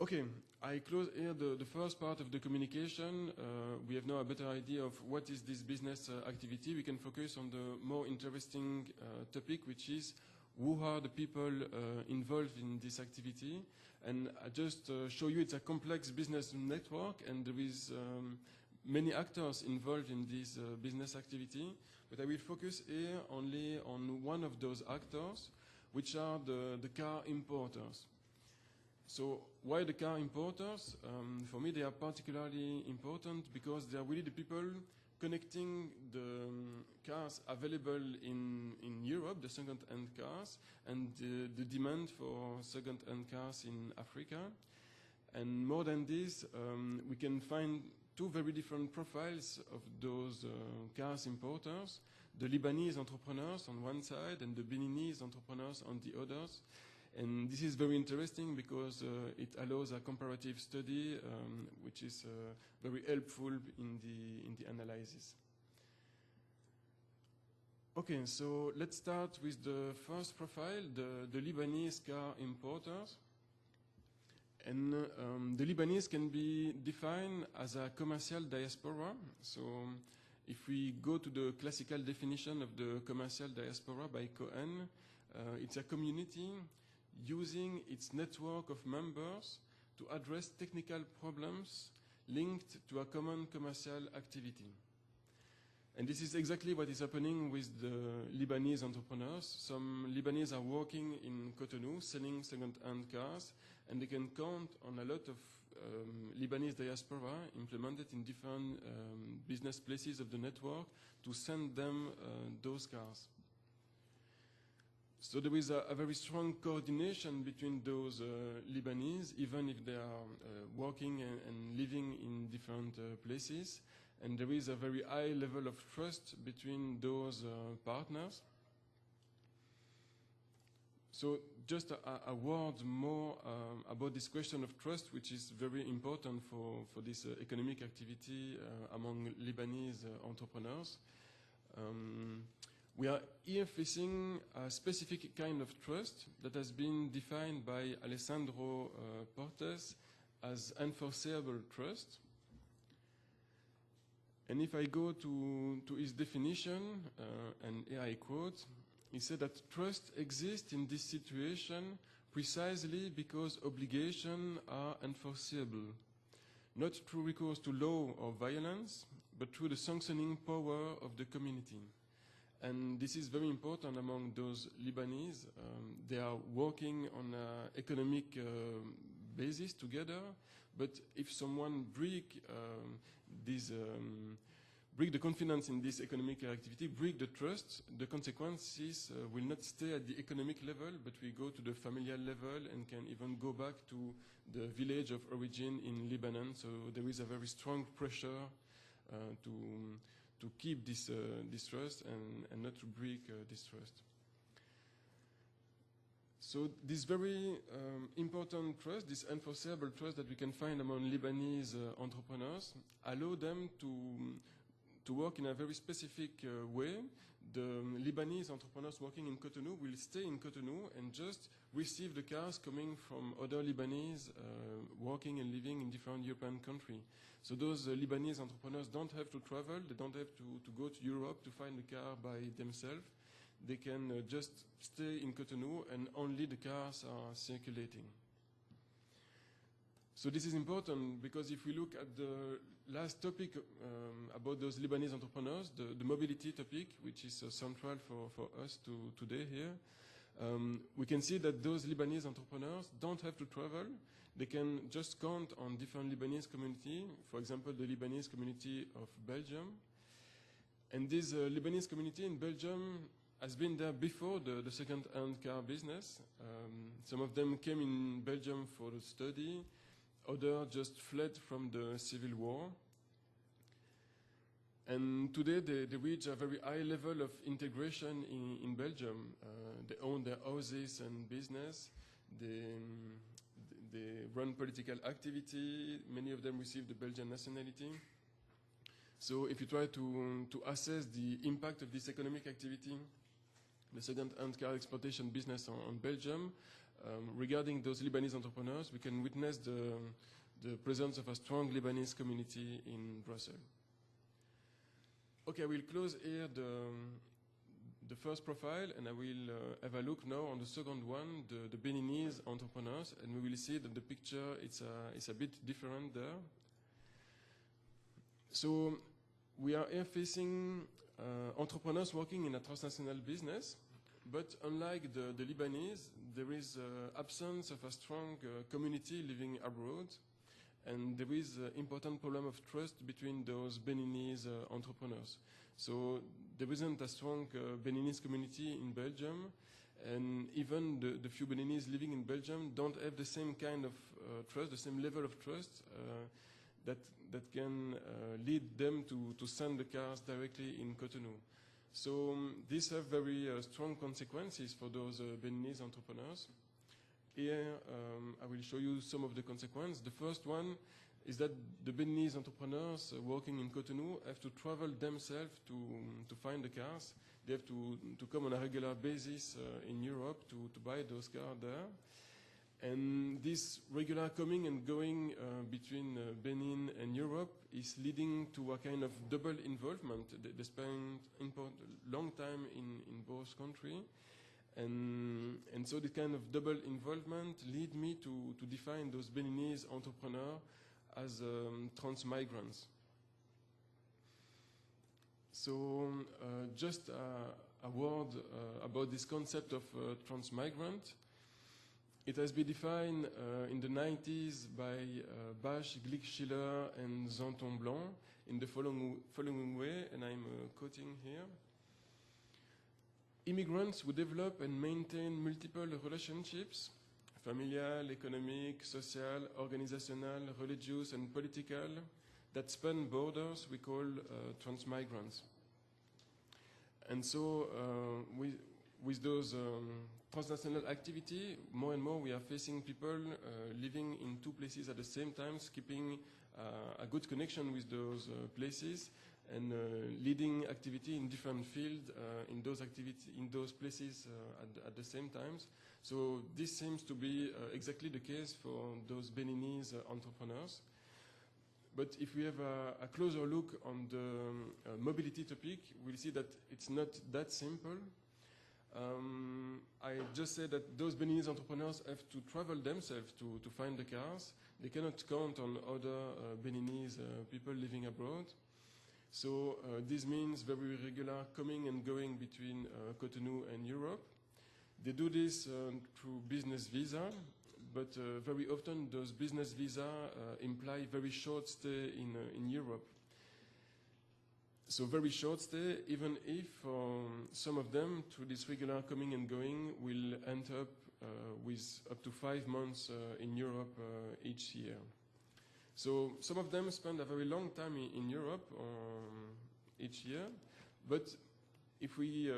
Okay, I close here the first part of the communication. We have now a better idea of what is this business activity. We can focus on the more interesting topic, which is who are the people involved in this activity. And I just show you it's a complex business network, and there is many actors involved in this business activity. But I will focus here only on one of those actors, which are the car importers. So why the car importers? For me, they are particularly important because they are really the people connecting the cars available in Europe, the second-hand cars, and the demand for second-hand cars in Africa. And more than this, we can find two very different profiles of those cars importers, the Lebanese entrepreneurs on one side and the Beninese entrepreneurs on the others. And this is very interesting because it allows a comparative study, which is very helpful in the analysis. Okay, so let's start with the first profile, the Lebanese car importers. And the Lebanese can be defined as a commercial diaspora. So if we go to the classical definition of the commercial diaspora by Cohen, it's a community using its network of members to address technical problems linked to a common commercial activity. And this is exactly what is happening with the Lebanese entrepreneurs. Some Lebanese are working in Cotonou, selling second-hand cars, and they can count on a lot of Lebanese diaspora implemented in different business places of the network to send them those cars. So there is a very strong coordination between those Lebanese, even if they are working and living in different places. And there is a very high level of trust between those partners. So just a word more about this question of trust, which is very important for this economic activity among Lebanese entrepreneurs. We are here facing a specific kind of trust that has been defined by Alessandro Portes as enforceable trust. And if I go to his definition, and here I quote, he said that trust exists in this situation precisely because obligations are enforceable, not through recourse to law or violence, but through the sanctioning power of the community. And this is very important among those Lebanese. They are working on an economic basis together, but if someone break the confidence in this economic activity, break the trust, the consequences will not stay at the economic level, but we go to the familial level and can even go back to the village of origin in Lebanon. So there is a very strong pressure to keep this trust and not to break this trust. So this very important trust, this enforceable trust that we can find among Lebanese entrepreneurs, allow them to work in a very specific way. The Lebanese entrepreneurs working in Cotonou will stay in Cotonou and just receive the cars coming from other Lebanese working and living in different European countries. So those Lebanese entrepreneurs don't have to travel, they don't have to go to Europe to find the car by themselves. They can just stay in Cotonou and only the cars are circulating. So this is important because if we look at the last topic about those Lebanese entrepreneurs, the mobility topic, which is central for us today here, we can see that those Lebanese entrepreneurs don't have to travel. They can just count on different Lebanese community, for example, the Lebanese community of Belgium. And this Lebanese community in Belgium has been there before the second-hand car business. Some of them came in Belgium for the study. Others just fled from the civil war. And today they reach a very high level of integration in Belgium. They own their houses and business. They run political activity. Many of them receive the Belgian nationality. So if you try to assess the impact of this economic activity, the second-hand car exportation business on Belgium, regarding those Lebanese entrepreneurs, we can witness the presence of a strong Lebanese community in Brussels. Okay, I will close here the first profile, and I will have a look now on the second one, the Beninese entrepreneurs, and we will see that the picture is a bit different there. So we are here facing entrepreneurs working in a transnational business, but unlike the Lebanese, there is absence of a strong community living abroad, and there is an important problem of trust between those Beninese entrepreneurs. So there isn't a strong Beninese community in Belgium, and even the few Beninese living in Belgium don't have the same kind of trust, the same level of trust that can lead them to send the cars directly in Cotonou. So these have very strong consequences for those Beninese entrepreneurs. Here I will show you some of the consequences. The first one is that the Beninese entrepreneurs working in Cotonou have to travel themselves to find the cars. They have to come on a regular basis in Europe to buy those cars there. And this regular coming and going between Benin and Europe is leading to a kind of double involvement. They spend a long time in both countries. And so this kind of double involvement lead me to define those Beninese entrepreneurs as trans-migrants. So just a word about this concept of trans-migrant. It has been defined in the 90s by Bach, Glick, Schiller, and Zanton Blanc in the following way, and I'm quoting here. Immigrants who develop and maintain multiple relationships, familial, economic, social, organizational, religious, and political, that span borders, we call trans-migrants. And so with those transnational activity, more and more we are facing people living in two places at the same time, keeping a good connection with those places, and leading activity in different fields in those places at the same time. So this seems to be exactly the case for those Beninese entrepreneurs. But if we have a closer look on the mobility topic, we'll see that it's not that simple. I just said that those Beninese entrepreneurs have to travel themselves to find the cars. They cannot count on other Beninese people living abroad. So this means very regular coming and going between Cotonou and Europe. They do this through business visa, but very often those business visa imply very short stay in Europe. So very short stay, even if some of them, through this regular coming and going, will end up with up to 5 months in Europe each year. So some of them spend a very long time in Europe each year, but if we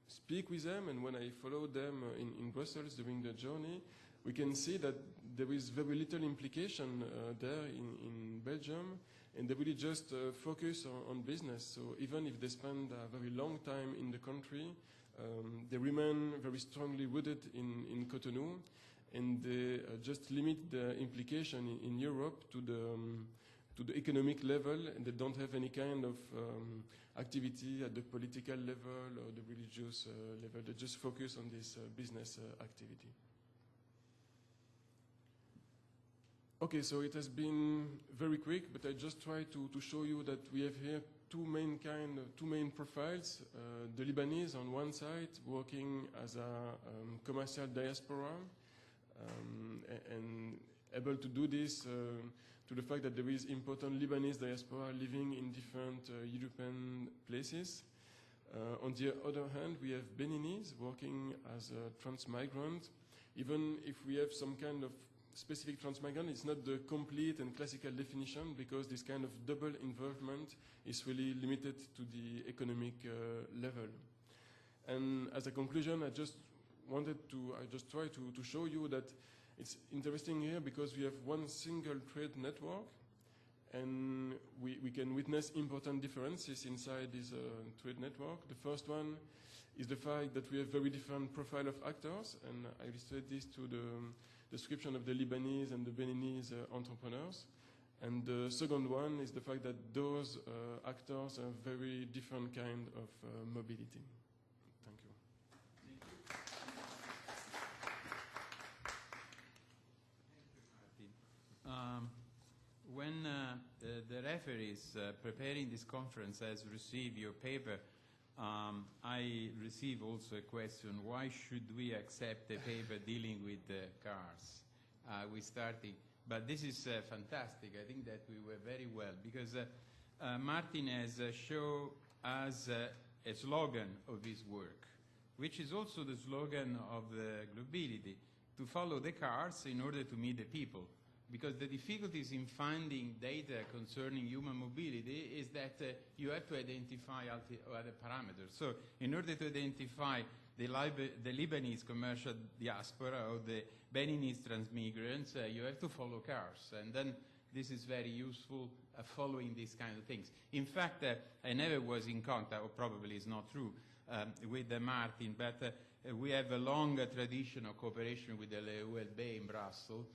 speak with them, and when I follow them in Brussels during the journey, we can see that there is very little implication there in Belgium, and they really just focus on business. So even if they spend a very long time in the country, they remain very strongly rooted in Cotonou, and they just limit the implication in Europe to the economic level, and they don't have any kind of activity at the political level or the religious level. They just focus on this business activity. Okay, so it has been very quick, but I just try to show you that we have here two main profiles. The Lebanese on one side, working as a commercial diaspora, and able to do this to the fact that there is important Lebanese diaspora living in different European places. On the other hand, we have Beninese working as a trans-migrant. Even if we have some kind of specific trans-migrant, it's not the complete and classical definition, because this kind of double involvement is really limited to the economic level. And as a conclusion, I just try to show you that it's interesting here because we have one single trade network, and we can witness important differences inside this trade network. The first one is the fact that we have very different profile of actors, and I illustrate this to the description of the Lebanese and the Beninese entrepreneurs. And the second one is the fact that those actors have very different kind of mobility. Thank you. When the referees preparing this conference has received your paper, I receive also a question: why should we accept a paper dealing with cars? We started, but this is fantastic. I think that we were very well, because Martin has shown us a slogan of his work, which is also the slogan of the GLOBILITY, to follow the cars in order to meet the people. Because the difficulties in finding data concerning human mobility is that you have to identify other parameters. So in order to identify the Lebanese commercial diaspora or the Beninese transmigrants, you have to follow cars. And then this is very useful following these kind of things. In fact, I never was in contact, or probably it's not true, with Martin, but we have a long tradition of cooperation with the ULB in Brussels.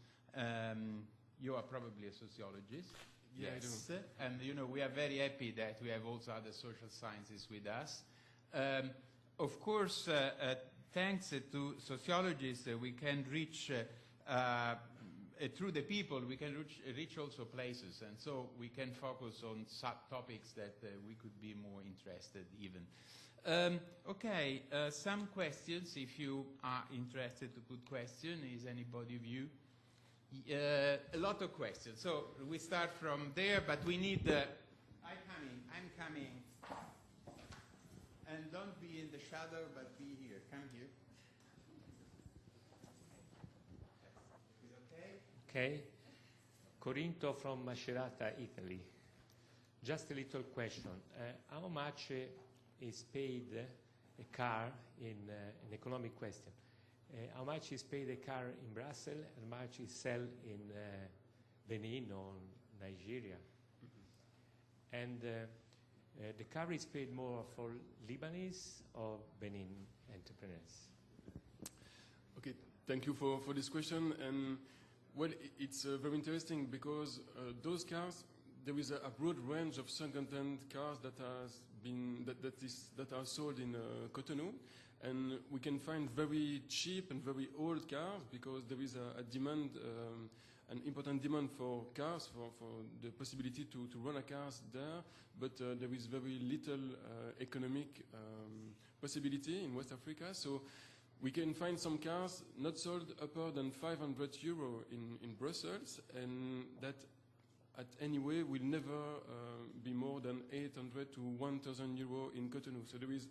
You are probably a sociologist. Yeah, yes. I do. And you know, we are very happy that we have also other social sciences with us. Of course, thanks to sociologists, we can reach, through the people, we can reach also places. And so we can focus on subtopics that we could be more interested even. Okay, some questions, if you are interested to put questions. Is anybody of you? A lot of questions. So we start from there, but we need I'm coming. And don't be in the shadow, but be here. Come here. Is it okay? Okay. Corinto from Sciarra, Italy. Just a little question. How much is paid a car in an economic question? How much is paid a car in Brussels? How much is sold in Benin or Nigeria? And the car is paid more for Lebanese or Benin entrepreneurs? Okay, thank you for this question. And well, it's very interesting because those cars, there is a broad range of second-hand cars that are sold in Cotonou. And we can find very cheap and very old cars because there is a demand, an important demand for cars, for the possibility to run a cars there, but there is very little economic possibility in West Africa. So we can find some cars not sold upper than 500 euro in Brussels, and that at any way will never be more than 800 to 1,000 euro in Cotonou. So there is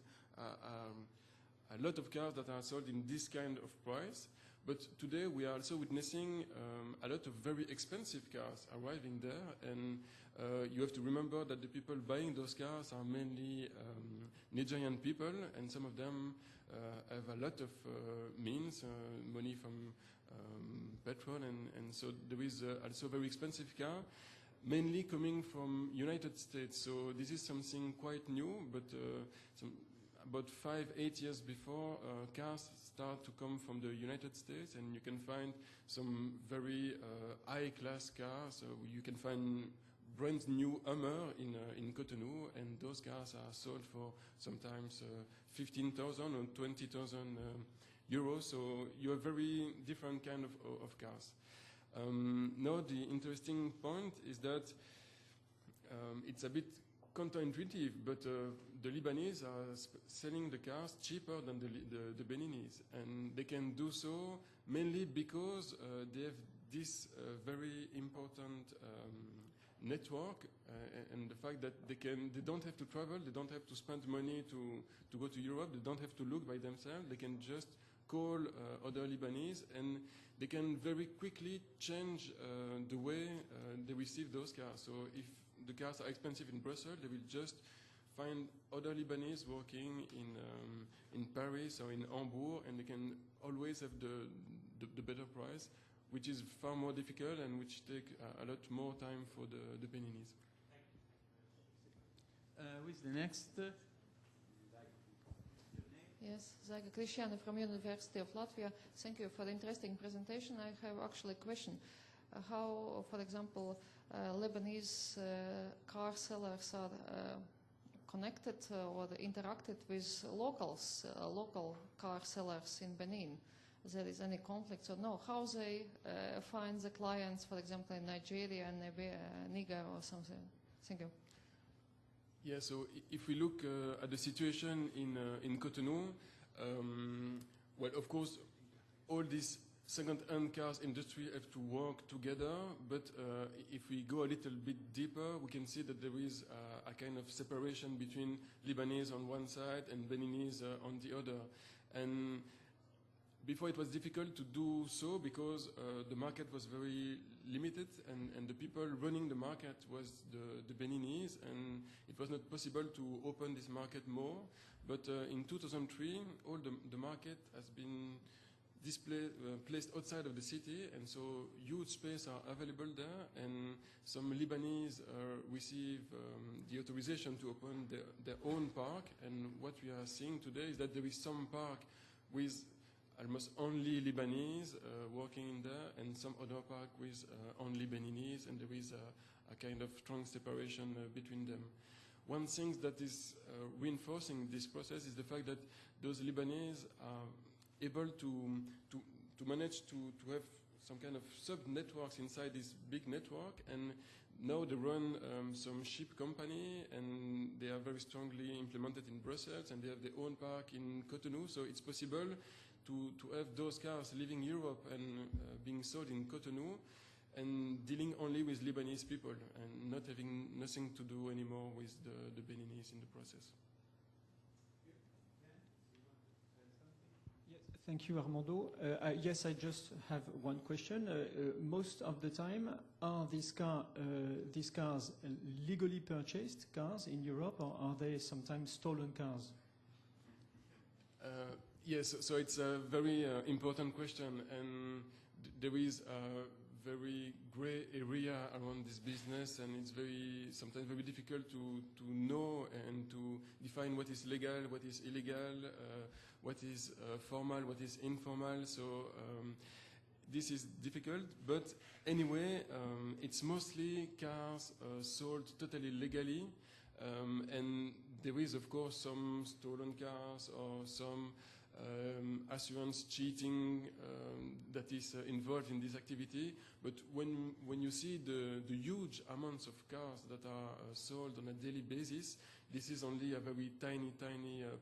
a lot of cars that are sold in this kind of price, but today we are also witnessing a lot of very expensive cars arriving there, and you have to remember that the people buying those cars are mainly Nigerian people, and some of them have a lot of means, money from petrol, and so there is also very expensive car, mainly coming from United States. So this is something quite new, but about 5-8 years before, cars start to come from the United States, and you can find some very high-class cars. You can find brand new Hummer in Cotonou, and those cars are sold for sometimes 15,000 or 20,000 euros. So you have very different kind of cars. Now the interesting point is that it's a bit counterintuitive, but the Lebanese are selling the cars cheaper than the Beninese, and they can do so mainly because they have this very important network, and the fact that they don't have to travel, they don't have to spend money to go to Europe, they don't have to look by themselves, they can just call other Lebanese, and they can very quickly change the way they receive those cars. So if the cars are expensive in Brussels, they will just find other Lebanese working in Paris or in Hamburg, and they can always have the better price, which is far more difficult and which take a lot more time for the Beninese. Who is the next? Yes, Zaga Cristiano from University of Latvia. Thank you for the interesting presentation. I have actually a question. How, for example, Lebanese car sellers are connected or interacted with locals, local car sellers in Benin? There is any conflict or no? How they find the clients, for example, in Nigeria and Niger or something? Thank you. Yeah, so if we look at the situation in Cotonou, well, of course, all these second-hand cars industry have to work together, but if we go a little bit deeper, we can see that there is a kind of separation between Lebanese on one side and Beninese on the other. And before it was difficult to do so because the market was very limited and the people running the market was the Beninese, and it was not possible to open this market more. But in 2003, all the market has been placed outside of the city, and so huge space are available there, and some Lebanese receive the authorization to open their own park. And what we are seeing today is that there is some park with almost only Lebanese working in there, and some other park with only Beninese, and there is a kind of strong separation between them. One thing that is reinforcing this process is the fact that those Lebanese are able to manage to have some kind of sub-networks inside this big network, and now they run some ship company, and they are very strongly implemented in Brussels, and they have their own park in Cotonou, so it's possible to have those cars leaving Europe and being sold in Cotonou and dealing only with Lebanese people and not having nothing to do anymore with the Beninese in the process. Yes, thank you, Armando. Yes, I just have one question. Most of the time, are these cars legally purchased cars in Europe, or are they sometimes stolen cars? Yes, so it's a very important question, and there is a very gray area around this business, and it's sometimes very difficult to know and to define what is legal, what is illegal, what is formal, what is informal. So this is difficult, but anyway, it's mostly cars sold totally legally, and there is, of course, some stolen cars or some assurance cheating that is involved in this activity. But when you see the huge amounts of cars that are sold on a daily basis, this is only a very tiny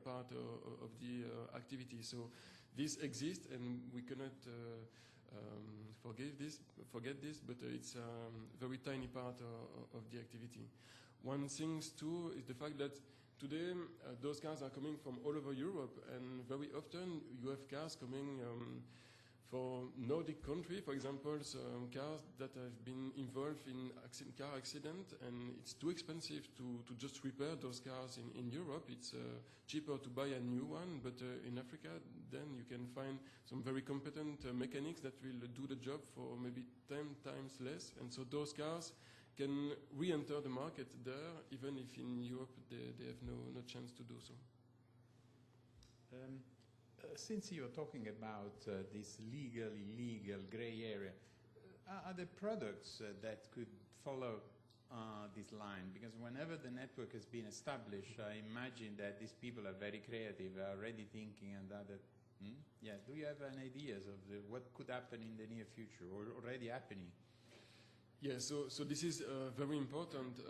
part of the activity. So this exists, and we cannot forget this, but it's a very tiny part of the activity. One thing too is the fact that today, those cars are coming from all over Europe, and very often you have cars coming for Nordic country, for example, some cars that have been involved in car accident, and it's too expensive to just repair those cars in Europe. It's cheaper to buy a new one, but in Africa, then you can find some very competent mechanics that will do the job for maybe 10 times less, and so those cars can re-enter the market there, even if in Europe they have no chance to do so. Since you're talking about this illegal gray area, are there products that could follow this line? Because whenever the network has been established, I imagine that these people are very creative, are already thinking and other. Yeah, do you have any ideas of what could happen in the near future or already happening? Yeah, so this is very important.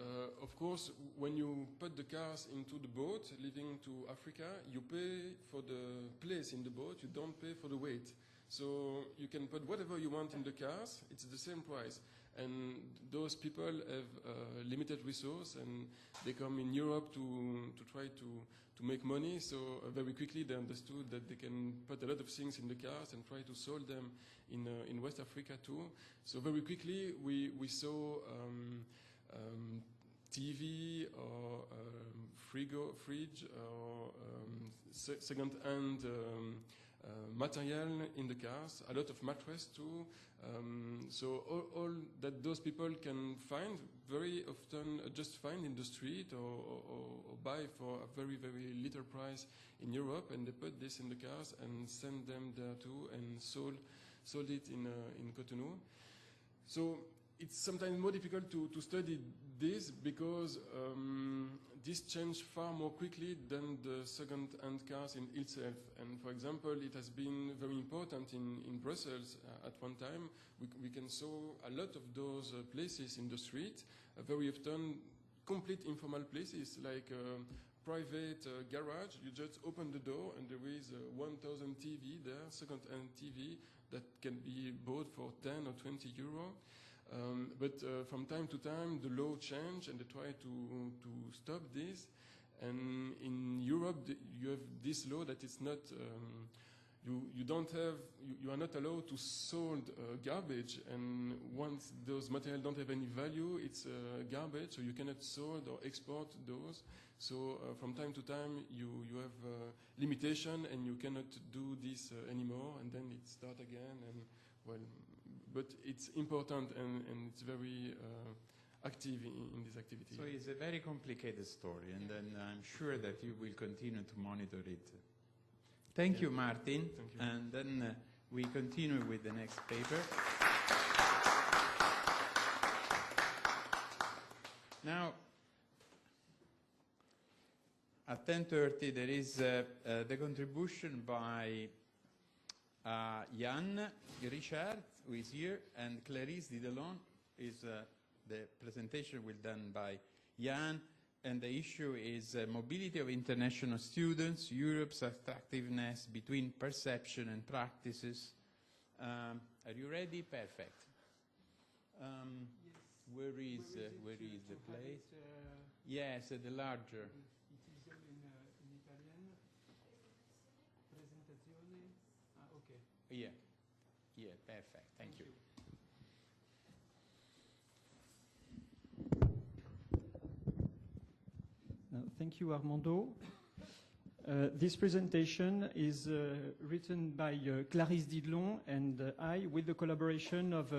Of course, when you put the cars into the boat leaving to Africa, you pay for the place in the boat, you don't pay for the weight. So you can put whatever you want in the cars, it's the same price. And those people have limited resource, and they come in Europe to try to make money. So very quickly they understood that they can put a lot of things in the cars and try to sell them in West Africa too. So very quickly we saw TV or fridge or second-hand material in the cars, a lot of mattress too, So all that those people can find very often just find in the street or buy for a very, very little price in Europe, and they put this in the cars and send them there too and sold it in Cotonou. So it's sometimes more difficult to study this because this changed far more quickly than the second-hand cars in itself. And for example, it has been very important in Brussels at one time. We can saw a lot of those places in the street, very often complete informal places like private garage. You just open the door and there is 1,000 TV there, second-hand TV that can be bought for 10 or 20 euro. But from time to time, the law changed and they try to stop this. And in Europe, you have this law that it's not, you are not allowed to sold garbage. And once those materials don't have any value, it's garbage, so you cannot sold or export those. So from time to time, you have limitation and you cannot do this anymore, and then it starts again. And well, but it's important and it's very active in this activity. So it's a very complicated story, and then I'm sure that you will continue to monitor it. Thank you, Martin. Thank you. And then we continue with the next paper. Now, at 10:30, there is the contribution by Jan Richard, who is here, and Clarisse Didelon. Is the presentation will done by Jan, and the issue is mobility of international students, Europe's attractiveness between perception and practices. Are you ready? Perfect. Yes. Where is the place? Yes, the larger. It is all in Italian. Presentazione. Okay. Yeah, perfect. Thank you. Thank you, Armando. This presentation is written by Clarisse Didelon and I, with the collaboration of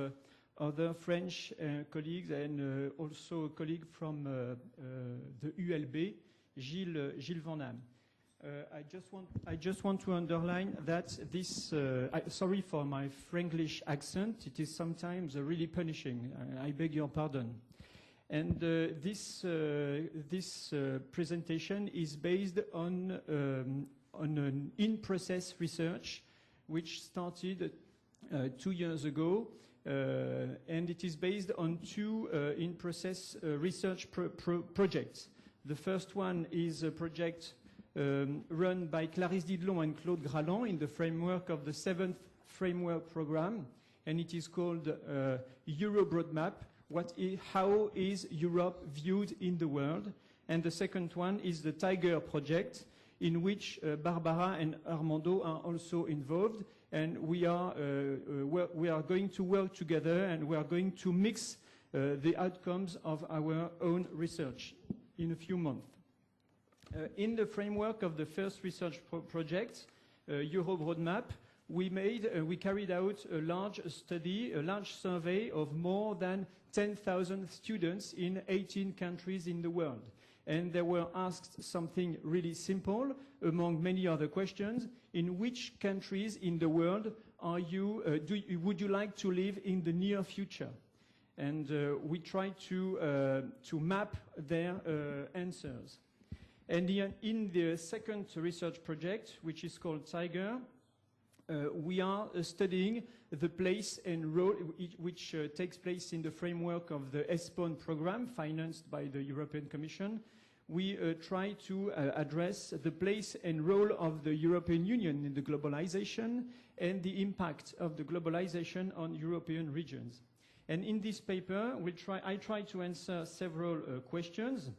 other French colleagues and also a colleague from the ULB, Gilles Van Am. I just want to underline that this. Sorry for my Franglish accent. It is sometimes really punishing. I beg your pardon. And this presentation is based on an in-process research which started 2 years ago, and it is based on two in-process research projects. The first one is a project run by Clarisse Didelon and Claude Graland in the framework of the 7th Framework Programme, and it is called Europe Roadmap. How is Europe viewed in the world? And the second one is the Tiger project, in which Barbara and Armando are also involved, and we are going to work together, and we are going to mix the outcomes of our own research in a few months. In the framework of the first research project, Europe Roadmap, we carried out a large study, a large survey of more than 10,000 students in 18 countries in the world. And they were asked something really simple, among many other questions: in which countries in the world would you like to live in the near future? And we tried to map their answers. And in the second research project, which is called Tiger, we are studying the place and role which takes place in the framework of the ESPON program financed by the European Commission. We try to address the place and role of the European Union in the globalization and the impact of the globalization on European regions. And in this paper, I try to answer several questions.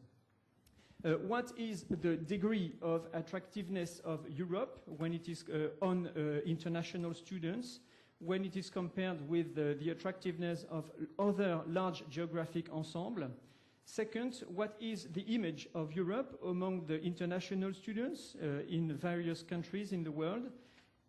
What is the degree of attractiveness of Europe when it is on international students, when it is compared with the attractiveness of other large geographic ensembles? Second, what is the image of Europe among the international students in various countries in the world?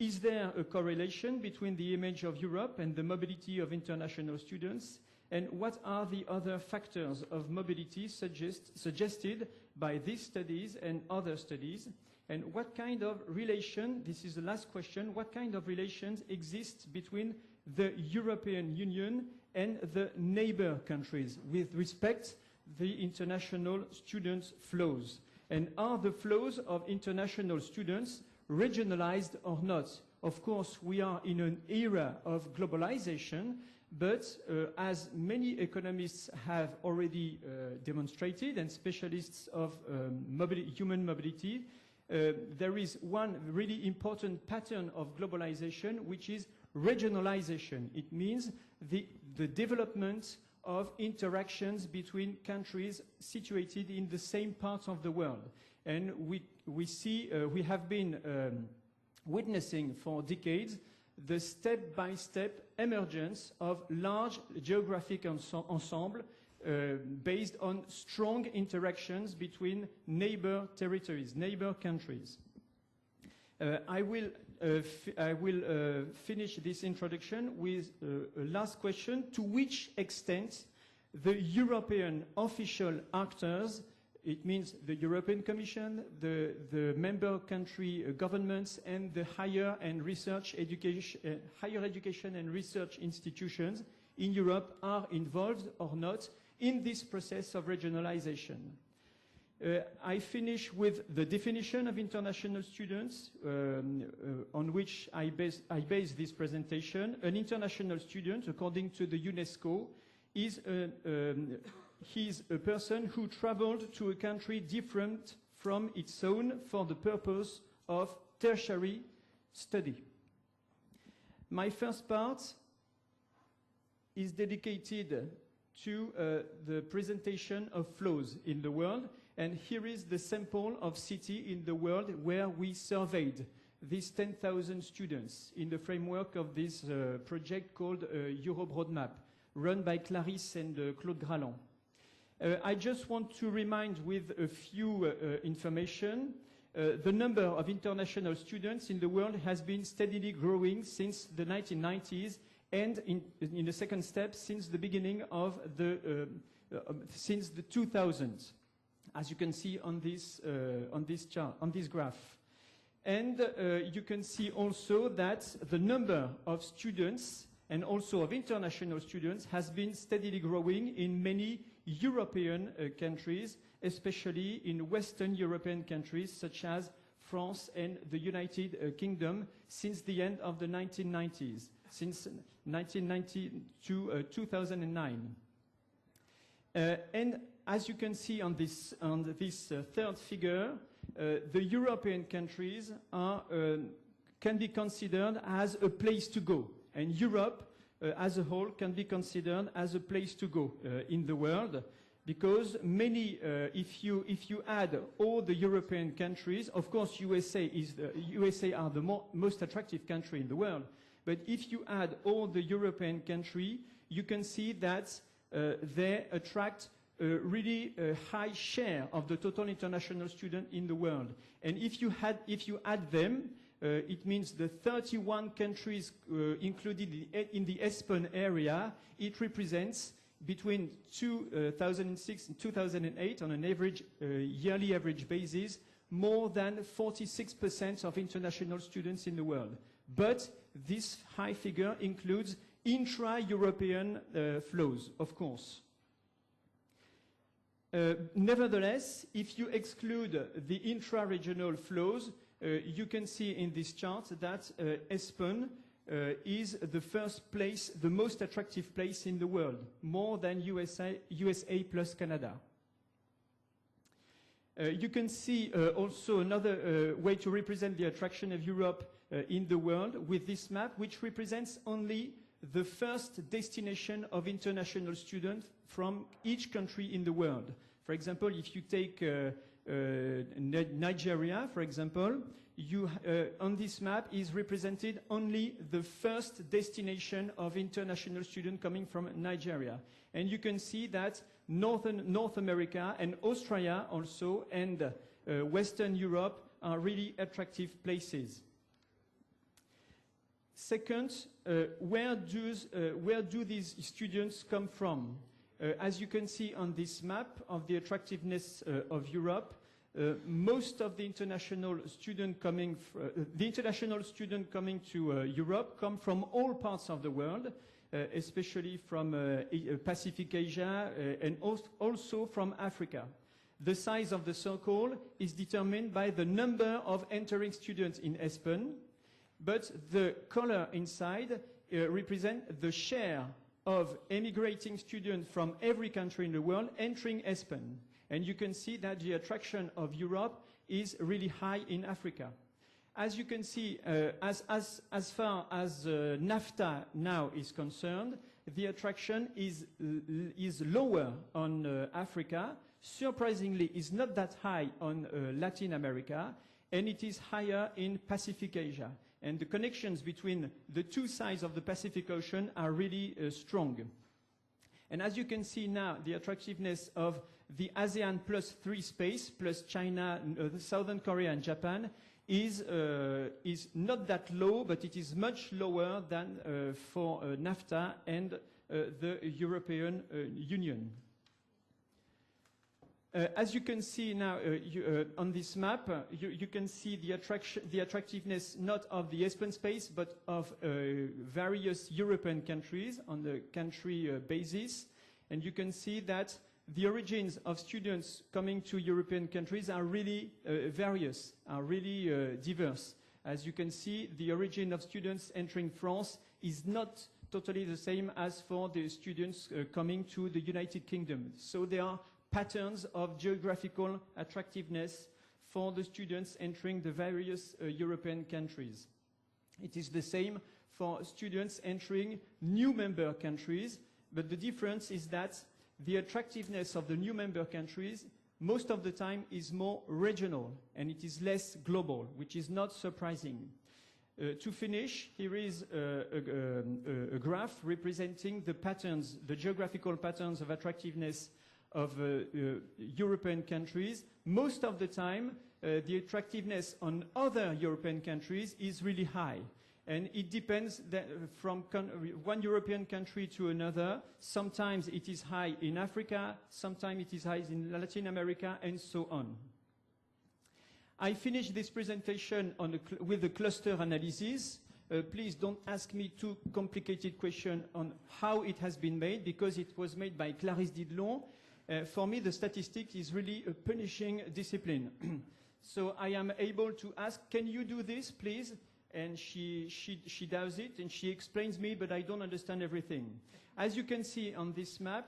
Is there a correlation between the image of Europe and the mobility of international students? And what are the other factors of mobility suggested by these studies and other studies? And what kind of relation, this is the last question, what kind of relations exist between the European Union and the neighbor countries with respect the international student flows? And are the flows of international students regionalized or not? Of course, we are in an era of globalization, but as many economists have already demonstrated, and specialists of human mobility, there is one really important pattern of globalization, which is regionalization. It means the development of interactions between countries situated in the same parts of the world. And we have been witnessing for decades the step-by-step emergence of large geographic ensemble based on strong interactions between neighbor territories, neighbor countries. I will finish this introduction with a last question. To which extent the European official actors, it means the European Commission, the member country governments, and the higher education and research institutions in Europe are involved or not in this process of regionalization. I finish with the definition of international students on which I base this presentation. An international student, according to the UNESCO, is he's a person who traveled to a country different from its own for the purpose of tertiary study. My first part is dedicated to the presentation of flows in the world, and here is the sample of city in the world where we surveyed these 10,000 students in the framework of this project called Europe Roadmap, run by Clarisse and Claude Graland. I just want to remind with a few information. The number of international students in the world has been steadily growing since the 1990s, and in the second step, since the beginning of since the 2000s, as you can see on this chart, on this graph. And you can see also that the number of students and also of international students has been steadily growing in many European countries, especially in Western European countries such as France and the United Kingdom since the end of the 1990s, since 1990 to 2009. And as you can see on this third figure, the European countries can be considered as a place to go. And Europe, as a whole, can be considered as a place to go in the world, because many, if you add all the European countries, of course, USA are the most attractive country in the world. But if you add all the European countries, you can see that they attract a really high share of the total international student in the world. And if you add them, it means the 31 countries included in the ESPON area. It represents between 2006 and 2008, on an average, yearly average basis, more than 46% of international students in the world. But this high figure includes intra-European flows, of course. Nevertheless, if you exclude the intra-regional flows, you can see in this chart that ESPON is the first place, the most attractive place in the world, more than USA plus Canada. You can see also another way to represent the attraction of Europe in the world with this map, which represents only the first destination of international students from each country in the world. For example, if you take Nigeria, for example, on this map is represented only the first destination of international students coming from Nigeria. And you can see that North America and Australia also and Western Europe are really attractive places. Second, where do these students come from? As you can see on this map of the attractiveness of Europe, most of the international students coming to Europe come from all parts of the world, especially from Pacific Asia and also from Africa. The size of the circle is determined by the number of entering students in ESPN, but the color inside represents the share of emigrating students from every country in the world entering ESPN. And you can see that the attraction of Europe is really high in Africa. As you can see, as far as NAFTA now is concerned, the attraction is lower on Africa. Surprisingly, is not that high on Latin America, and it is higher in Pacific Asia. And the connections between the two sides of the Pacific Ocean are really strong. And as you can see now, the attractiveness of the ASEAN +3 space, plus China, Southern Korea and Japan, is not that low, but it is much lower than for NAFTA and the European Union. As you can see now on this map, you can see the attractiveness not of the ESPN space, but of various European countries on the country basis. And you can see that the origins of students coming to European countries are really various, are really diverse. As you can see, the origin of students entering France is not totally the same as for the students coming to the United Kingdom. So there are patterns of geographical attractiveness for the students entering the various European countries. It is the same for students entering new member countries, but the difference is that the attractiveness of the new member countries most of the time is more regional and it is less global, which is not surprising. To finish, here is a graph representing the patterns, the geographical patterns of attractiveness of European countries. Most of the time, the attractiveness on other European countries is really high. And it depends from one European country to another. Sometimes it is high in Africa, sometimes it is high in Latin America, and so on. I finished this presentation with the cluster analysis. Please don't ask me too complicated questions on how it has been made, because it was made by Clarisse Didlon. For me, the statistics is really a punishing discipline. So I am able to ask, can you do this, please? And she does it, and she explains me, but I don't understand everything. As you can see on this map,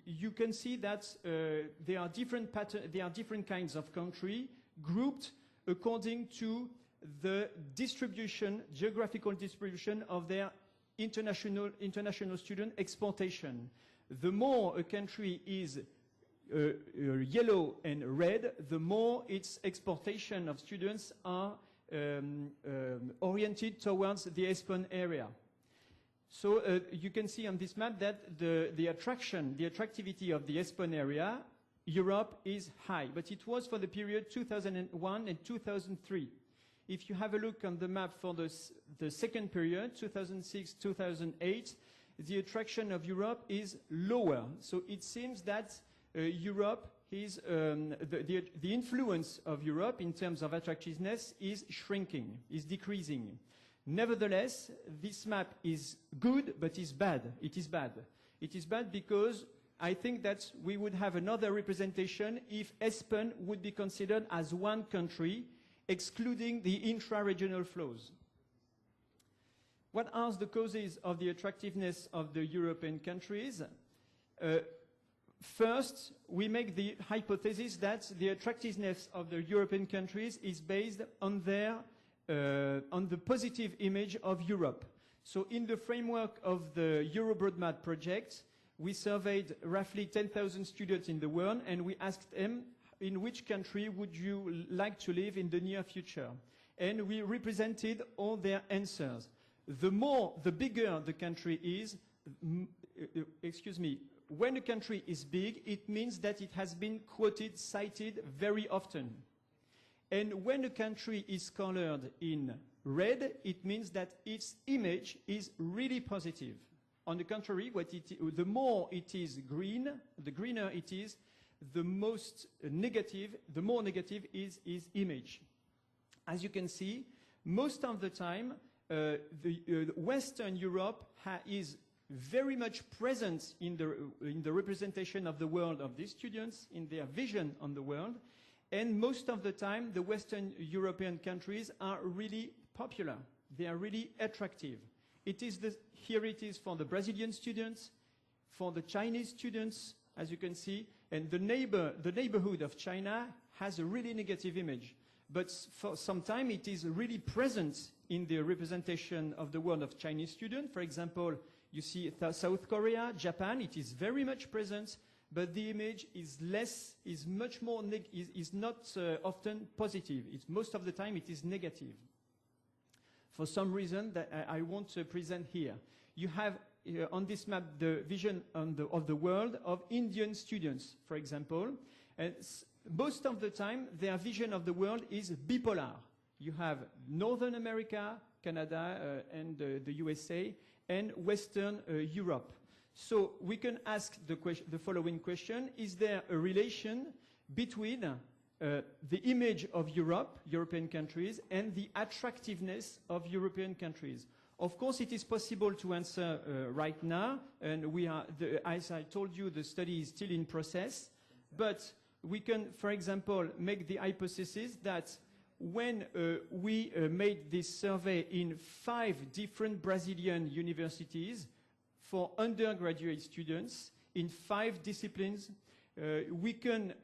you can see that there are different kinds of country grouped according to the distribution, geographical distribution of their international student exportation. The more a country is yellow and red, the more its exportation of students are oriented towards the ESPN area. So you can see on this map that the attractivity of the ESPN area, Europe, is high, but it was for the period 2001 and 2003. If you have a look on the map for the second period, 2006-2008, the attraction of Europe is lower. So it seems that Europe is, the influence of Europe in terms of attractiveness is shrinking, is decreasing. Nevertheless, this map is good, but is bad. It is bad. It is bad because I think that we would have another representation if ESPN would be considered as one country, excluding the intra-regional flows. What are the causes of the attractiveness of the European countries? First, we make the hypothesis that the attractiveness of the European countries is based on on the positive image of Europe. So in the framework of the Eurobroadmap project, we surveyed roughly 10,000 students in the world, and we asked them, in which country would you like to live in the near future? And we represented all their answers. The bigger the country is, when a country is big, it means that it has been quoted, cited very often. And when a country is colored in red, it means that its image is really positive. On the contrary, the more it is green, the greener it is, the more negative is its image. As you can see, most of the time, Western Europe is very much present in the representation of the world of these students, in their vision on the world, and most of the time, the Western European countries are really popular. They are really attractive. Here it is for the Brazilian students, for the Chinese students, as you can see, and the neighborhood of China has a really negative image. But for some time, it is really present in the representation of the world of Chinese students. For example, you see South Korea, Japan, it is very much present, but the image is not often positive. Most of the time, it is negative. For some reason that I want to present here. You have on this map the vision of the world of Indian students, for example. And most of the time, their vision of the world is bipolar. You have Northern America, Canada, and the USA, and Western Europe. So we can ask the following question: is there a relation between the image of European countries, and the attractiveness of European countries? Of course, it is possible to answer right now, and as I told you, the study is still in process. But we can, for example, make the hypothesis that when we made this survey in 5 different Brazilian universities for undergraduate students in 5 disciplines, we can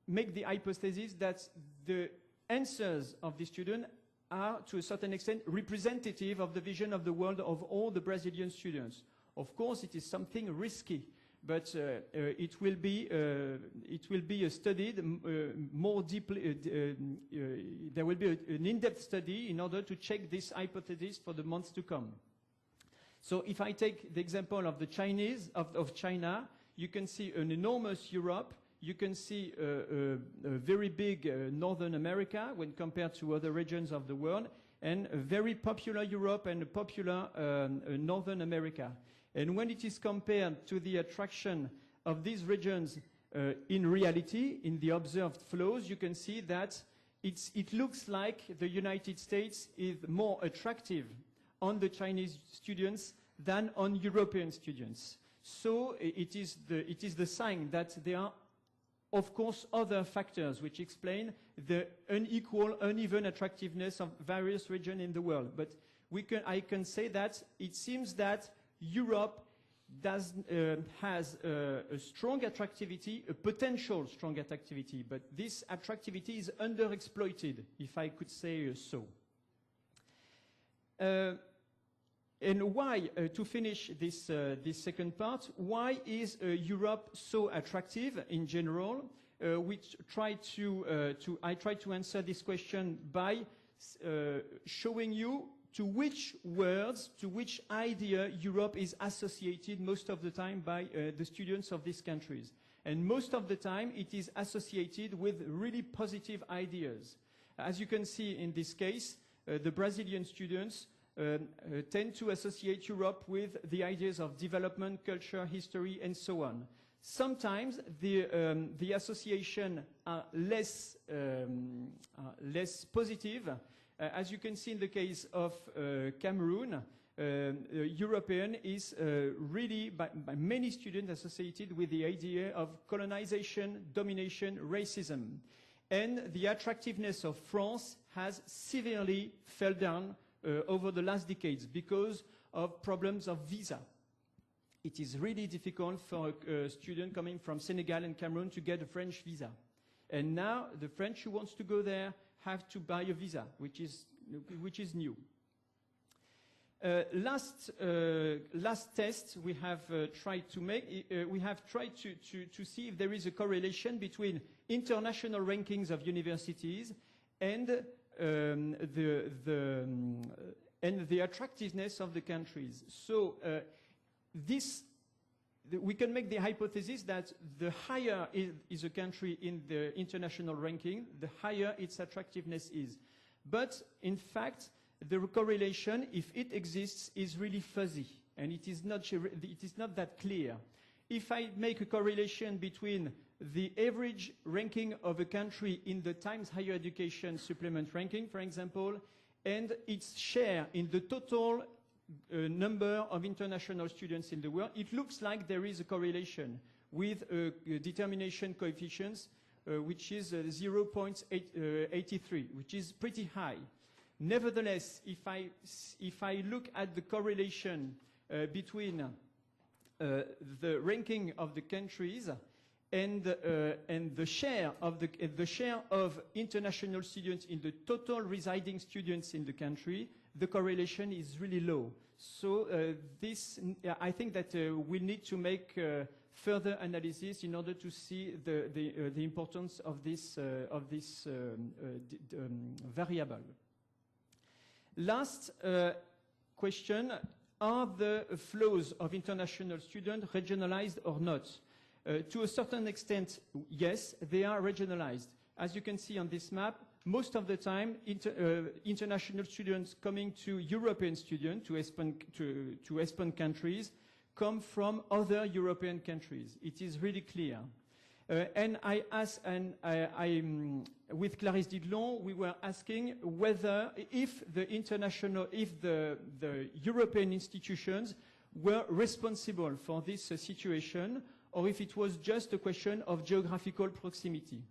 make the hypothesis that the answers of the student are, to a certain extent, representative of the vision of the world of all the Brazilian students. Of course, it is something risky, but it will be studied more deeply. There will be an in-depth study in order to check this hypothesis for the months to come. So if I take the example of the of China, you can see an enormous Europe. You can see a very big Northern America when compared to other regions of the world, and a very popular Europe and a popular Northern America. And when it is compared to the attraction of these regions in reality, in the observed flows, you can see that it looks like the United States is more attractive on the Chinese students than on European students. So it is the sign that there are, of course, other factors which explain the uneven attractiveness of various regions in the world. But I can say that it seems that Europe has a strong attractivity, a potential strong attractivity, but this attractivity is underexploited, if I could say so. And why, to finish this second part, why is Europe so attractive in general? I try to answer this question by showing you to which words, to which idea Europe is associated most of the time by the students of these countries. And most of the time it is associated with really positive ideas. As you can see in this case, the Brazilian students tend to associate Europe with the ideas of development, culture, history, and so on. Sometimes the association are less positive. As you can see in the case of Cameroon, European is really by many students associated with the idea of colonization, domination, racism. And the attractiveness of France has severely fell down over the last decades because of problems of visa. It is really difficult for a student coming from Senegal and Cameroon to get a French visa. And now the French who wants to go there have to buy a visa, which is new. Last test we have tried to make, we have tried to see if there is a correlation between international rankings of universities and the attractiveness of the countries. So we can make the hypothesis that the higher is a country in the international ranking, the higher its attractiveness is. But in fact, the correlation, if it exists, is really fuzzy, and it is not that clear. If I make a correlation between the average ranking of a country in the Times Higher Education supplement ranking, for example, and its share in the total number of international students in the world, it looks like there is a correlation with determination coefficients, which is 0.83, which is pretty high. Nevertheless, if I look at the correlation between the ranking of the countries and the share of international students in the total residing students in the country, the correlation is really low. So I think that we need to make further analysis in order to see the importance of this variable. Last question: are the flows of international students regionalized or not? To a certain extent, yes, they are regionalized. As you can see on this map, most of the time, international students coming to European students, to ESPON countries, come from other European countries. It is really clear. And I asked, with Clarisse Didelon, we were asking whether, if the European institutions were responsible for this situation, or if it was just a question of geographical proximity.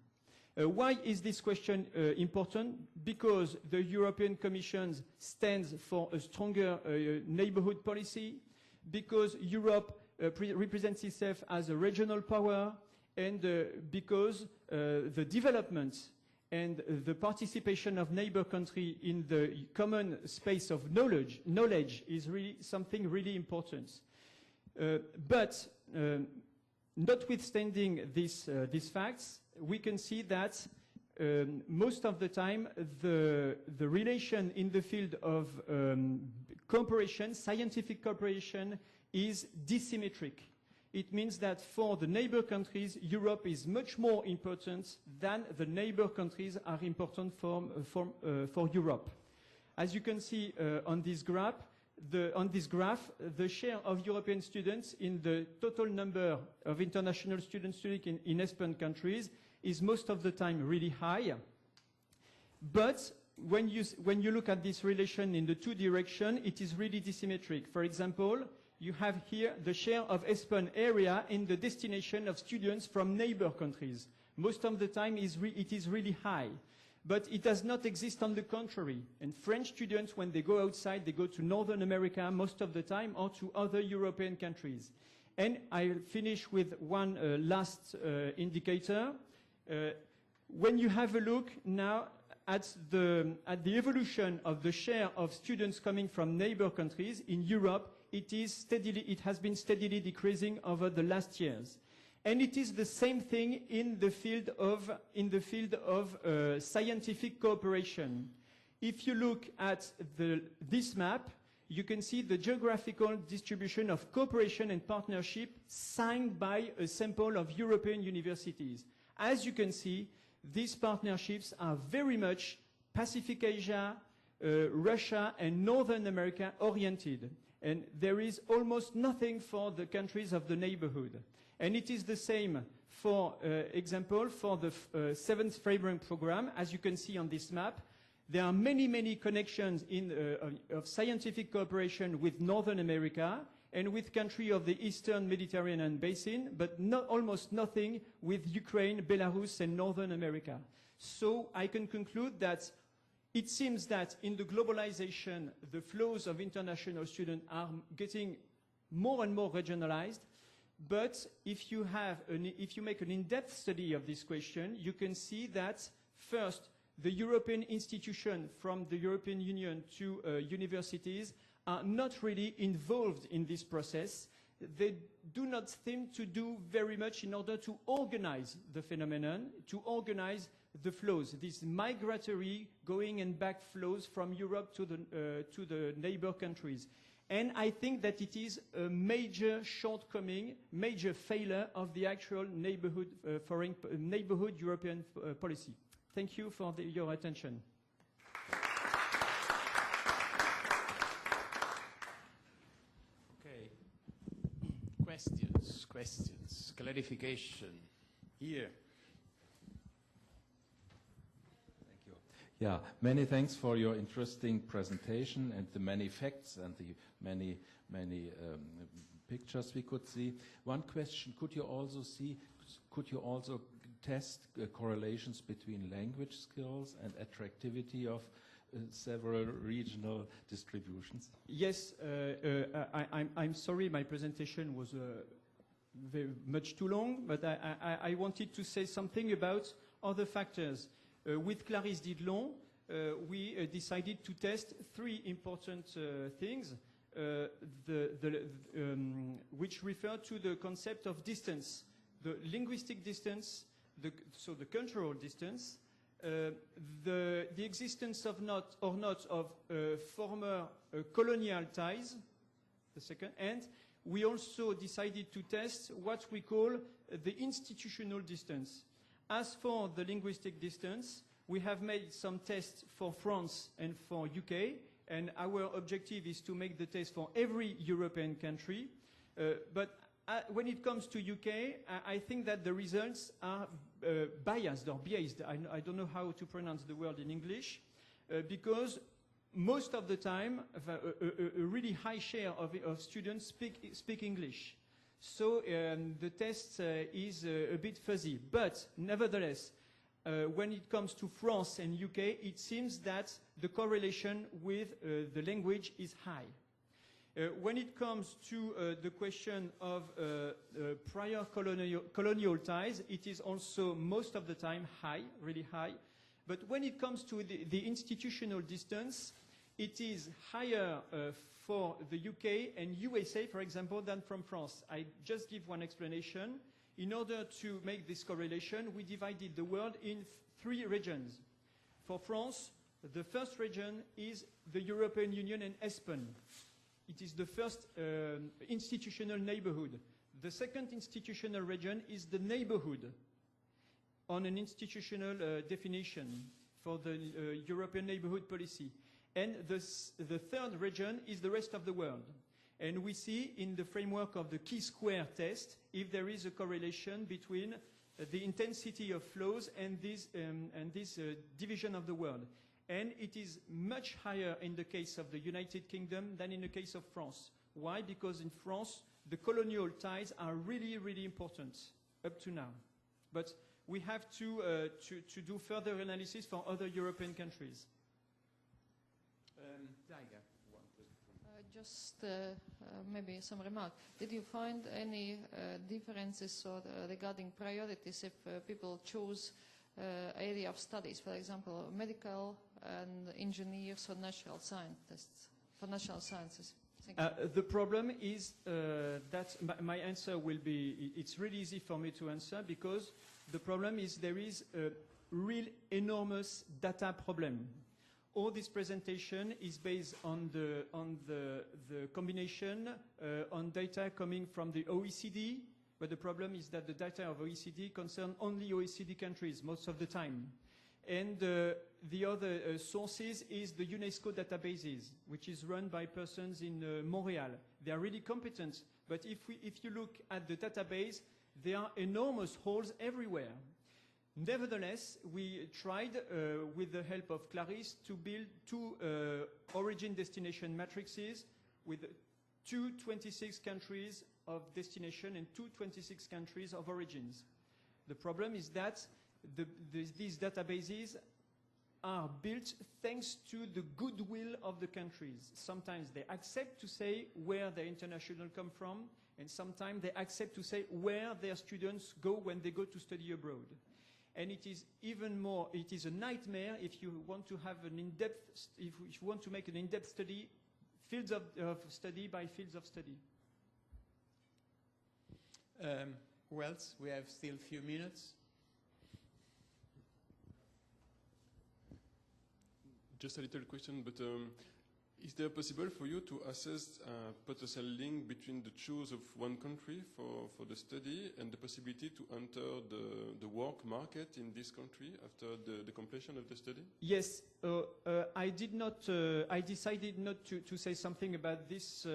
Why is this question important? Because the European Commission stands for a stronger neighborhood policy, because Europe represents itself as a regional power, and because the development and the participation of neighbor countries in the common space of knowledge is really something really important. But notwithstanding these facts, we can see that most of the time the relation in the field of cooperation, scientific cooperation, is disymmetric. It means that for the neighbor countries, Europe is much more important than the neighbor countries are important for Europe. As you can see on this graph, the share of European students in the total number of international students studying in ESPON countries is most of the time really high. But when you look at this relation in the two directions, it is really disymmetric. For example, you have here the share of ESPON area in the destination of students from neighbor countries. Most of the time it is really high. But it does not exist on the contrary. And French students, when they go outside, they go to Northern America most of the time, or to other European countries. And I'll finish with one last indicator. When you have a look now at the evolution of the share of students coming from neighbor countries in Europe, it has been steadily decreasing over the last years. And it is the same thing in the field of scientific cooperation. If you look at this map, you can see the geographical distribution of cooperation and partnership signed by a sample of European universities. As you can see, these partnerships are very much Pacific Asia, Russia, and Northern America oriented. And there is almost nothing for the countries of the neighborhood. And it is the same, for example, for the 7th Framework Program. As you can see on this map, there are many, many connections of scientific cooperation with Northern America and with countries of the Eastern Mediterranean Basin, but almost nothing with Ukraine, Belarus, and Northern America. So I can conclude that it seems that in the globalization, the flows of international students are getting more and more regionalized. But if you make an in-depth study of this question, you can see that first, the European institutions from the European Union to universities are not really involved in this process. They do not seem to do very much in order to organize the phenomenon, to organize the flows, these migratory going and back flows from Europe to the neighbor countries. And I think that it is a major shortcoming, major failure of the actual neighborhood European policy. Thank you for your attention. Questions, clarification. Here. Thank you. Yeah, many thanks for your interesting presentation and the many facts and the many pictures we could see. One question: could you also test correlations between language skills and attractivity of several regional distributions? Yes, I'm sorry my presentation was very much too long, but I wanted to say something about other factors. With Clarisse Didlon, we decided to test three important things which refer to the concept of distance: the linguistic distance, so the cultural distance, the existence of not of former colonial ties, the second, and we also decided to test what we call the institutional distance. As for the linguistic distance, we have made some tests for France and for UK, and our objective is to make the test for every European country. But when it comes to UK, I think that the results are biased or biased. I don't know how to pronounce the word in English, because most of the time, a really high share of students speak English. So the test is a bit fuzzy. But nevertheless, when it comes to France and UK, it seems that the correlation with the language is high. When it comes to the question of prior colonial ties, it is also most of the time high, really high. But when it comes to the institutional distance, it is higher for the UK and USA, for example, than from France. I just give one explanation. In order to make this correlation, we divided the world in three regions. For France, the first region is the European Union and ESPON. It is the first institutional neighborhood. The second institutional region is the neighborhood on an institutional definition for the European neighborhood policy. And the third region is the rest of the world. And we see in the framework of the key square test if there is a correlation between the intensity of flows and this division of the world. And it is much higher in the case of the United Kingdom than in the case of France. Why? Because in France, the colonial ties are really, really important up to now. But we have to do further analysis for other European countries. Just maybe some remark. Did you find any differences regarding priorities if people choose area of studies, for example, medical and engineers or natural scientists, for natural sciences? The problem is that my answer will be, it's really easy for me to answer, because the problem is there is a real enormous data problem. All this presentation is based on the combination on data coming from the OECD, but the problem is that the data of OECD concern only OECD countries most of the time. And the other sources is the UNESCO databases, which is run by persons in Montreal. They are really competent, but if you look at the database, there are enormous holes everywhere. Nevertheless, we tried, with the help of Clarisse, to build two origin-destination matrices with 226 countries of destination and 226 countries of origins. The problem is that these databases are built thanks to the goodwill of the countries. Sometimes they accept to say where their international come from, and sometimes they accept to say where their students go when they go to study abroad. And it is even more, it is a nightmare if you want to have an in-depth, if you want to make an in-depth study, fields of study by fields of study. Who else? We have still a few minutes. Just a little question, but Is there possible for you to assess a potential link between the choice of one country for the study and the possibility to enter the work market in this country after the completion of the study? Yes, I did not. I decided not to say something about this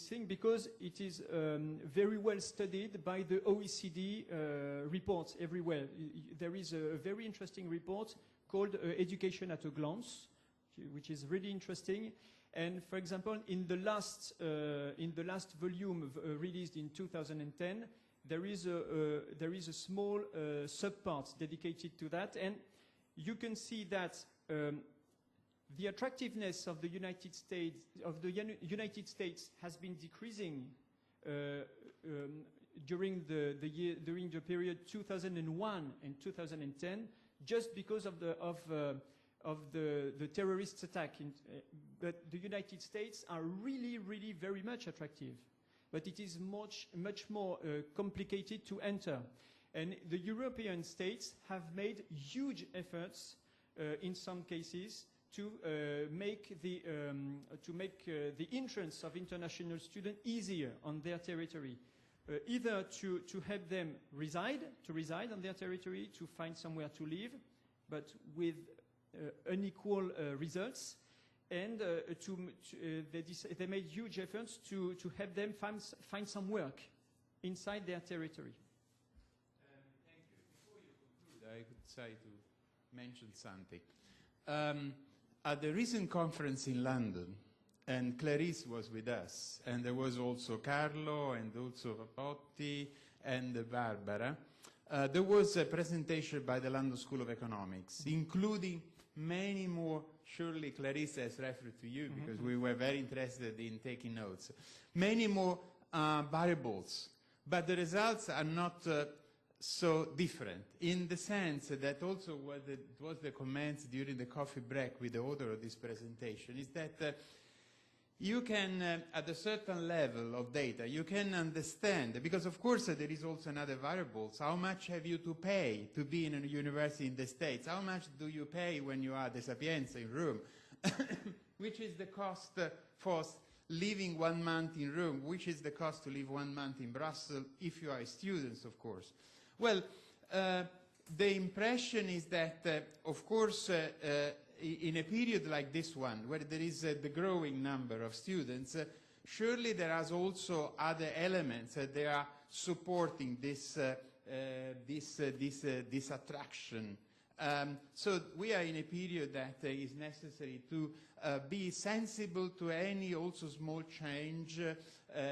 thing because it is very well studied by the OECD reports everywhere. There is a very interesting report called "Education at a Glance," which is really interesting. And for example, in the last volume released in 2010, there is a small subpart dedicated to that, and you can see that the attractiveness of the United States has been decreasing during the period 2001 and 2010, just because of the terrorist attack. But the United States are really, really very much attractive. But it is much more complicated to enter. And the European states have made huge efforts in some cases to make the entrance of international students easier on their territory. Either to help them reside on their territory, to find somewhere to live, but with unequal results, and they made huge efforts to help them find some work inside their territory. Thank you. Before you conclude, I would say to mention something. At the recent conference in London, and Clarice was with us, and there was also Carlo, and also Papotti, and Barbara. There was a presentation by the London School of Economics, including many more. Surely Clarice has referred to you because we were very interested in taking notes. Many more variables, but the results are not so different, in the sense that also what was the comments during the coffee break with the author of this presentation is that you can, at a certain level of data, you can understand, because of course there is also another variable. So how much have you to pay to be in a university in the States? How much do you pay when you are at the Sapienza in Rome? Which is the cost for living 1 month in Rome? Which is the cost to live 1 month in Brussels if you are students, of course? Well, the impression is that, of course, in a period like this one, where there is the growing number of students, surely there are also other elements that they are supporting this attraction. So we are in a period that is necessary to be sensible to any also small change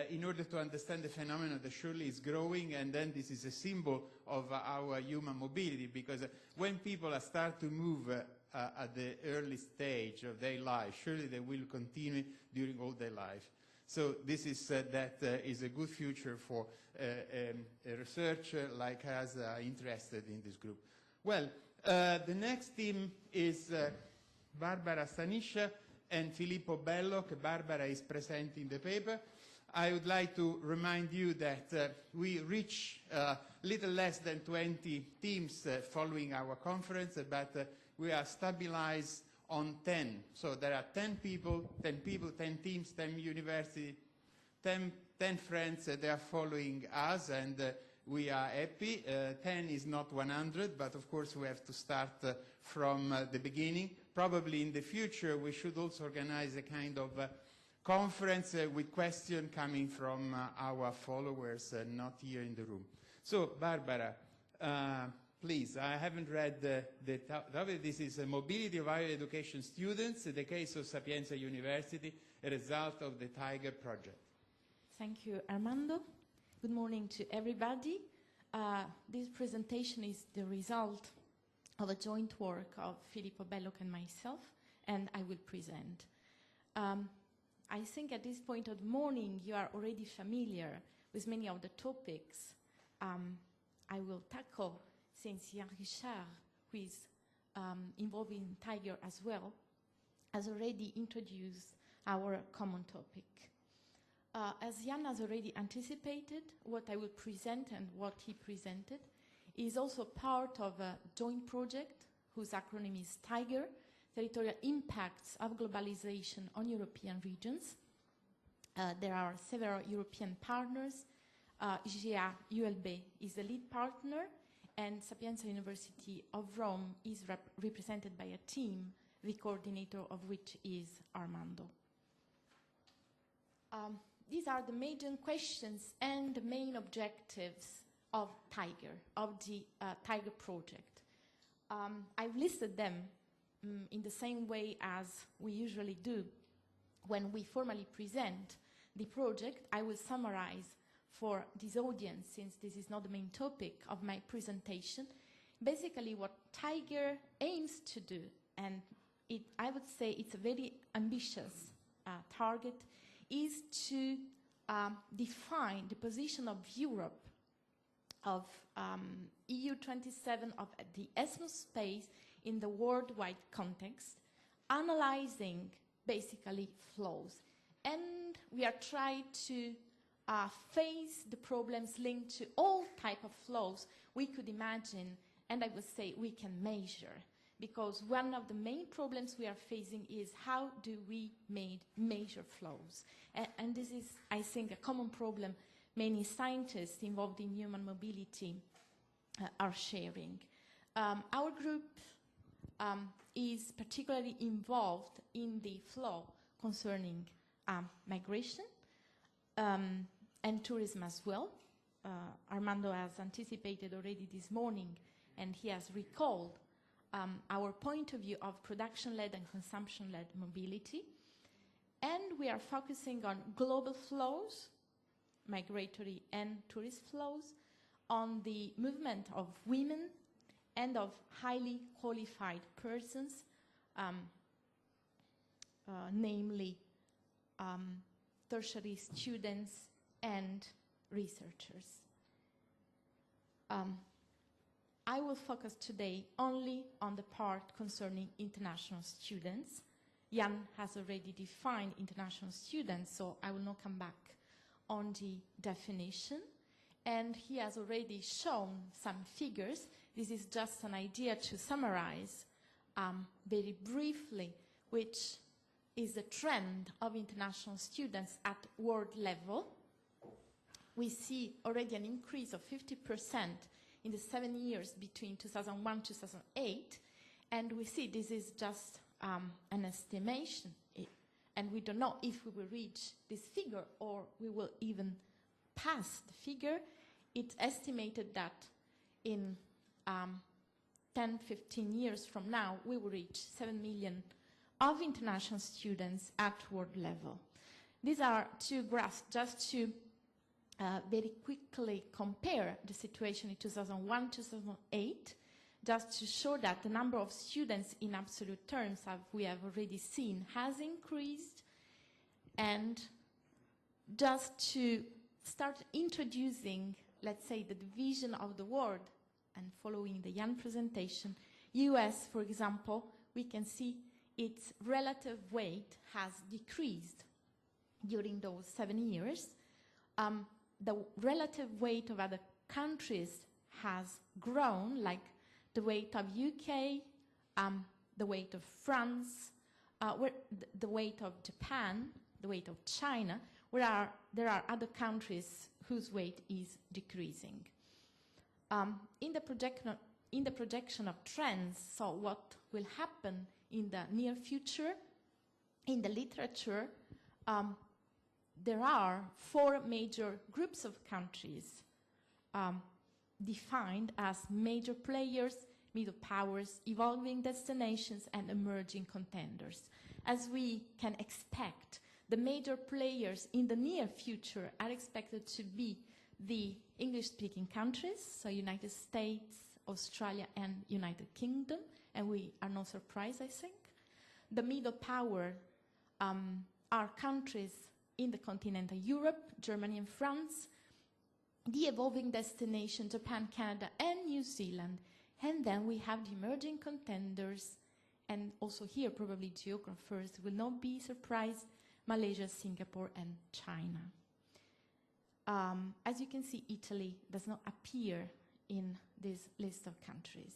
in order to understand the phenomenon that surely is growing, and then this is a symbol of our human mobility, because when people start to move at the early stage of their life, surely they will continue during all their life. So this is is a good future for a researcher like us interested in this group. Well, the next team is Barbara Staniscia and Filippo Bello. Barbara is presenting the paper. I would like to remind you that we reach little less than 20 teams following our conference, but we are stabilized on 10. So there are 10 people, 10 teams, 10 universities, 10 friends that are following us, and we are happy. 10 is not 100, but of course we have to start from the beginning. Probably in the future we should also organize a kind of conference with questions coming from our followers, not here in the room. So, Barbara, please, I haven't read the topic. This is mobility of higher education students, the case of Sapienza University, a result of the Tiger project. Thank you, Armando. Good morning to everybody. This presentation is the result of a joint work of Filippo Belloc and myself, and I will present. I think at this point of the morning you are already familiar with many of the topics I will tackle, since Jan Richard, who is involved in Tiger as well, has already introduced our common topic. As Jan has already anticipated, what I will present and what he presented is also part of a joint project whose acronym is Tiger, territorial impacts of globalization on European regions. There are several European partners. GA ULB is the lead partner, and Sapienza University of Rome is represented by a team, the coordinator of which is Armando. These are the major questions and the main objectives of Tiger, of the Tiger project. I've listed them in the same way as we usually do when we formally present the project. I will summarize for this audience, since this is not the main topic of my presentation, basically what Tiger aims to do, and I would say it's a very ambitious target, is to define the position of Europe, of EU 27, of the ESMO space in the worldwide context, analyzing basically flows. And we are trying to face the problems linked to all type of flows we could imagine, and I would say we can measure. Because one of the main problems we are facing is how do we measure flows? And this is, I think, a common problem many scientists involved in human mobility are sharing. Our group is particularly involved in the flow concerning migration and tourism as well. Armando has anticipated already this morning, and he has recalled our point of view of production-led and consumption-led mobility. And we are focusing on global flows, migratory and tourist flows, on the movement of women and of highly qualified persons, namely tertiary students and researchers. I will focus today only on the part concerning international students. Jan has already defined international students, so I will not come back on the definition. And he has already shown some figures. This is just an idea to summarize very briefly, which is the trend of international students at world level. We see already an increase of 50% in the 7 years between 2001 and 2008, and we see this is just an estimation, and we don't know if we will reach this figure or we will even pass the figure. It's estimated that in 10-15 years from now, we will reach 7 million of international students at world level. These are two graphs just to very quickly compare the situation in 2001-2008, just to show that the number of students in absolute terms, as we have already seen, has increased, and just to start introducing, let's say, the division of the world, and following the Jan presentation, US, for example, we can see its relative weight has decreased during those 7 years. The relative weight of other countries has grown, like the weight of UK, the weight of France, the weight of Japan, the weight of China, where there are other countries whose weight is decreasing. In the projection of trends, so what will happen in the near future, in the literature, there are 4 major groups of countries defined as major players, middle powers, evolving destinations, and emerging contenders. As we can expect, the major players in the near future are expected to be the English-speaking countries, so United States, Australia, and United Kingdom, and we are not surprised, I think. The middle power are countries in the continental Europe, Germany and France, the evolving destination, Japan, Canada, and New Zealand. And then we have the emerging contenders, and also here probably geographers will not be surprised, Malaysia, Singapore, and China. As you can see, Italy does not appear in this list of countries.